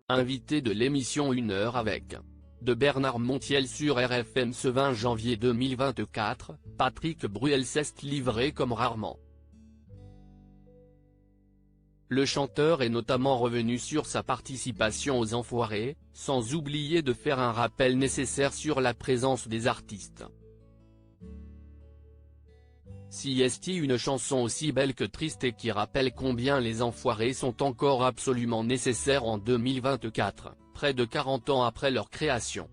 invité de l'émission 1 heure avec de Bernard Montiel sur RFM ce 20 janvier 2024, Patrick Bruel s'est livré comme rarement. Le chanteur est notamment revenu sur sa participation aux Enfoirés, sans oublier de faire un rappel nécessaire sur la présence des artistes. Si est une chanson aussi belle que triste et qui rappelle combien les Enfoirés sont encore absolument nécessaires en 2024, près de 40 ans après leur création.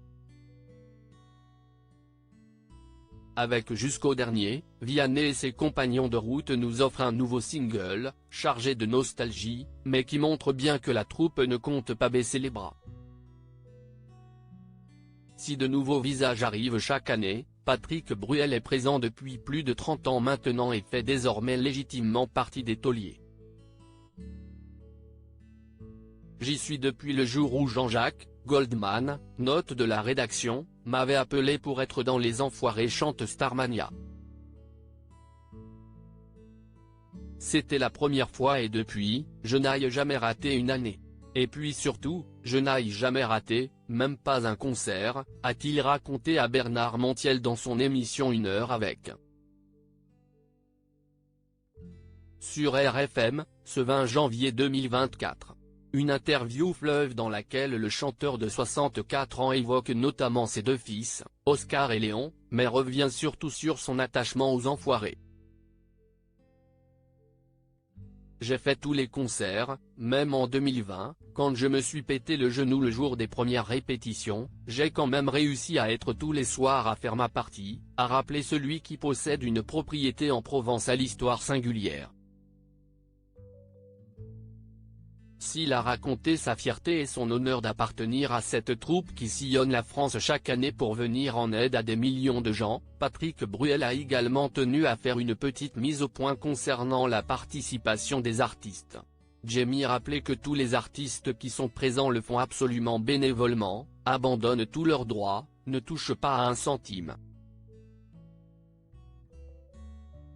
Avec Jusqu'au dernier, Vianney et ses compagnons de route nous offrent un nouveau single, chargé de nostalgie, mais qui montre bien que la troupe ne compte pas baisser les bras. Si de nouveaux visages arrivent chaque année, Patrick Bruel est présent depuis plus de 30 ans maintenant et fait désormais légitimement partie des tauliers. J'y suis depuis le jour où Jean-Jacques Goldman, note de la rédaction, m'avait appelé pour être dans Les Enfoirés chante Starmania. C'était la première fois et depuis, je n'aille jamais raté une année. Et puis surtout, je n'aille jamais raté, même pas un concert, a-t-il raconté à Bernard Montiel dans son émission 1 heure avec. Sur RFM, ce 20 janvier 2024. Une interview fleuve dans laquelle le chanteur de 64 ans évoque notamment ses deux fils, Oscar et Léon, mais revient surtout sur son attachement aux Enfoirés. J'ai fait tous les concerts, même en 2020, quand je me suis pété le genou le jour des premières répétitions, j'ai quand même réussi à être tous les soirs à faire ma partie, a rappelé celui qui possède une propriété en Provence à l'histoire singulière. S'il a raconté sa fierté et son honneur d'appartenir à cette troupe qui sillonne la France chaque année pour venir en aide à des millions de gens, Patrick Bruel a également tenu à faire une petite mise au point concernant la participation des artistes. Jamie rappelait que tous les artistes qui sont présents le font absolument bénévolement, abandonnent tous leurs droits, ne touchent pas à un centime.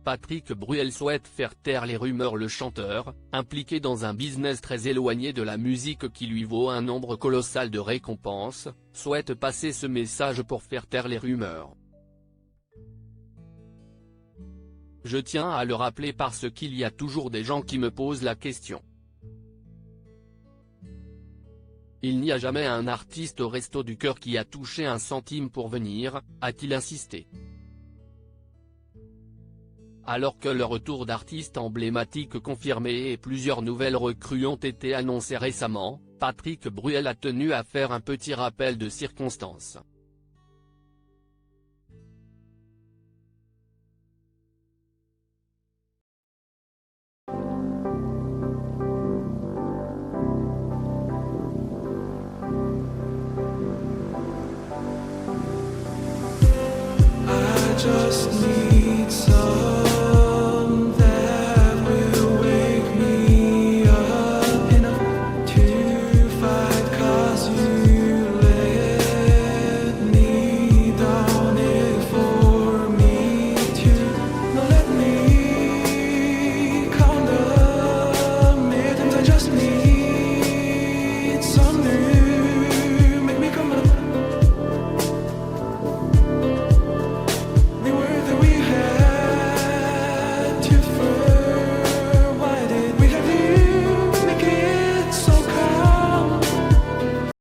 Patrick Bruel souhaite faire taire les rumeurs. Le chanteur, impliqué dans un business très éloigné de la musique qui lui vaut un nombre colossal de récompenses, souhaite passer ce message pour faire taire les rumeurs. Je tiens à le rappeler parce qu'il y a toujours des gens qui me posent la question. Il n'y a jamais un artiste au Resto du Cœur qui a touché un centime pour venir, a-t-il insisté. Alors que le retour d'artistes emblématiques confirmé et plusieurs nouvelles recrues ont été annoncées récemment, Patrick Bruel a tenu à faire un petit rappel de circonstances. I just need some that will wake me up enough to fight, 'cause you let me down it for me to not let me count the minutes. I just need some new, make me come up. The word that we had to first